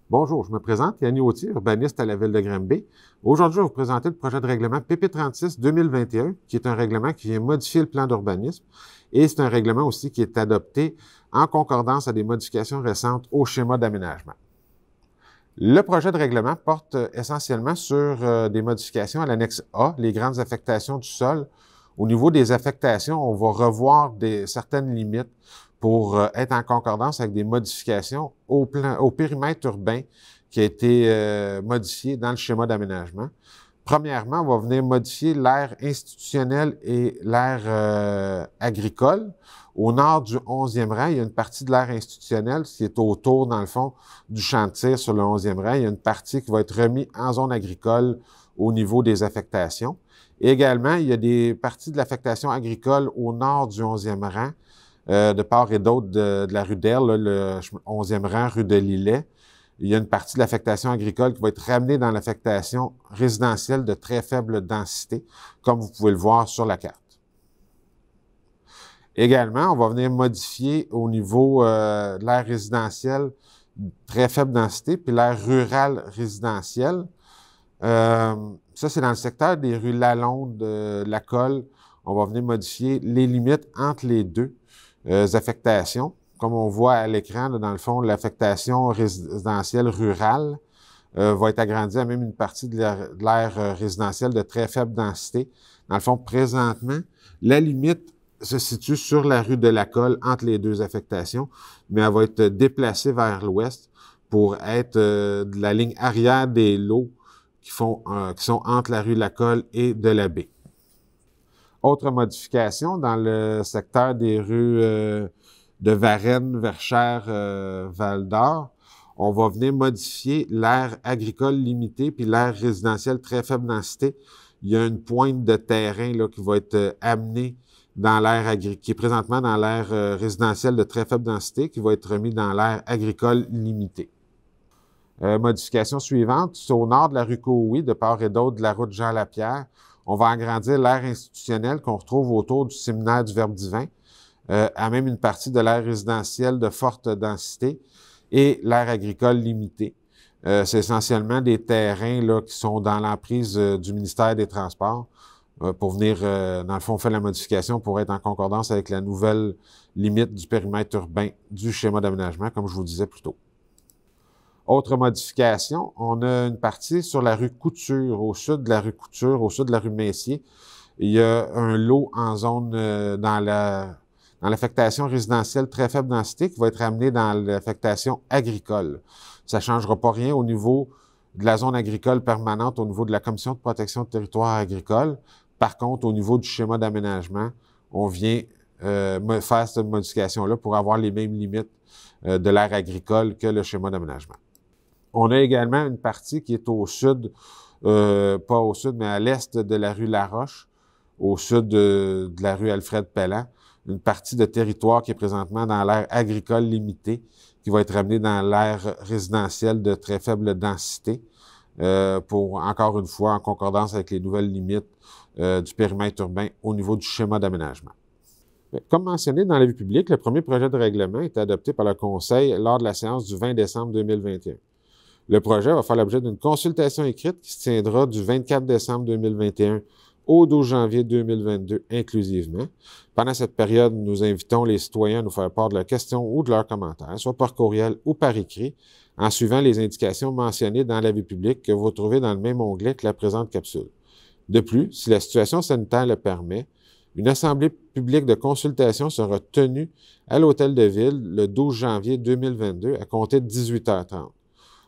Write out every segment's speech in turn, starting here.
Bonjour, je me présente, Yannick Autier, urbaniste à la Ville de Granby. Aujourd'hui, je vais vous présenter le projet de règlement PP36-2021, qui est un règlement qui vient modifier le plan d'urbanisme. Et c'est un règlement aussi qui est adopté en concordance à des modifications récentes au schéma d'aménagement. Le projet de règlement porte essentiellement sur des modifications à l'annexe A, les grandes affectations du sol. Au niveau des affectations, on va revoir certaines limites pour être en concordance avec des modifications au périmètre urbain qui a été modifié dans le schéma d'aménagement. Premièrement, on va venir modifier l'aire institutionnelle et l'aire agricole. Au nord du 11e rang, il y a une partie de l'aire institutionnelle qui est autour, dans le fond, du champ de tir sur le 11e rang. Il y a une partie qui va être remise en zone agricole au niveau des affectations. Et également, il y a des parties de l'affectation agricole au nord du 11e rang, de part et d'autre de la rue d'Erle, le 11e rang, rue de Lillet. Il y a une partie de l'affectation agricole qui va être ramenée dans l'affectation résidentielle de très faible densité, comme vous pouvez le voir sur la carte. Également, on va venir modifier au niveau de l'aire résidentielle très faible densité, puis l'aire rurale résidentielle. Ça, c'est dans le secteur des rues Lalonde, La Colle. On va venir modifier les limites entre les deux affectations. Comme on voit à l'écran, dans le fond, l'affectation résidentielle rurale va être agrandie à même une partie de l'aire résidentielle de très faible densité. Dans le fond, présentement, la limite se situe sur la rue de la Colle entre les deux affectations, mais elle va être déplacée vers l'ouest pour être de la ligne arrière des lots qui sont entre la rue de la Colle et de la Baie. Autre modification dans le secteur des rues de Varennes, Verchères, Val-d'Or, on va venir modifier l'aire agricole limitée puis l'aire résidentielle très faible densité. Il y a une pointe de terrain là, qui va être amenée dans l'aire agricole, qui est présentement dans l'aire résidentielle de très faible densité, qui va être remis dans l'aire agricole limitée. Modification suivante, c'est au nord de la rue Coouy, de part et d'autre de la route Jean-Lapierre. On va agrandir l'aire institutionnelle qu'on retrouve autour du séminaire du Verbe divin, à même une partie de l'aire résidentielle de forte densité et l'aire agricole limitée. C'est essentiellement des terrains là, qui sont dans l'emprise du ministère des Transports pour venir, dans le fond, faire la modification pour être en concordance avec la nouvelle limite du périmètre urbain du schéma d'aménagement, comme je vous disais plus tôt. Autre modification, on a une partie sur la rue Couture, au sud de la rue Couture, au sud de la rue Messier. Il y a un lot en zone dans l'affectation résidentielle très faible densité qui va être amené dans l'affectation agricole. Ça ne changera pas rien au niveau de la zone agricole permanente, au niveau de la Commission de protection de territoire agricole. Par contre, au niveau du schéma d'aménagement, on vient faire cette modification-là pour avoir les mêmes limites de l'aire agricole que le schéma d'aménagement. On a également une partie qui est au sud, pas au sud, mais à l'est de la rue Laroche, au sud de la rue Alfred Pelland, une partie de territoire qui est présentement dans l'aire agricole limitée, qui va être ramenée dans l'aire résidentielle de très faible densité, pour, encore une fois, en concordance avec les nouvelles limites du périmètre urbain au niveau du schéma d'aménagement. Comme mentionné dans la vie publique, le premier projet de règlement est adopté par le Conseil lors de la séance du 20 décembre 2021. Le projet va faire l'objet d'une consultation écrite qui se tiendra du 24 décembre 2021 au 12 janvier 2022 inclusivement. Pendant cette période, nous invitons les citoyens à nous faire part de leurs questions ou de leurs commentaires, soit par courriel ou par écrit, en suivant les indications mentionnées dans l'avis public que vous trouvez dans le même onglet que la présente capsule. De plus, si la situation sanitaire le permet, une assemblée publique de consultation sera tenue à l'Hôtel de Ville le 12 janvier 2022 à compter de 18h30.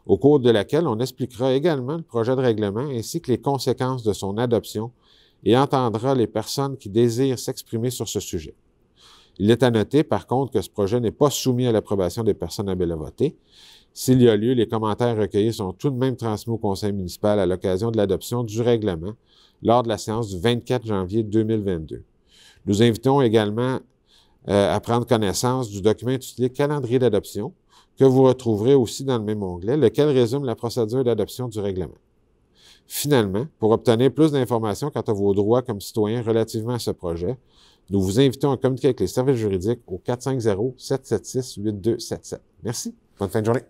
Au cours de laquelle on expliquera également le projet de règlement ainsi que les conséquences de son adoption et entendra les personnes qui désirent s'exprimer sur ce sujet. Il est à noter, par contre, que ce projet n'est pas soumis à l'approbation des personnes appelées à voter. S'il y a lieu, les commentaires recueillis sont tout de même transmis au Conseil municipal à l'occasion de l'adoption du règlement lors de la séance du 24 janvier 2022. Nous invitons également à prendre connaissance du document intitulé « Calendrier d'adoption » que vous retrouverez aussi dans le même onglet, lequel résume la procédure d'adoption du règlement. Finalement, pour obtenir plus d'informations quant à vos droits comme citoyens relativement à ce projet, nous vous invitons à communiquer avec les services juridiques au 450-776-8277. Merci. Bonne fin de journée.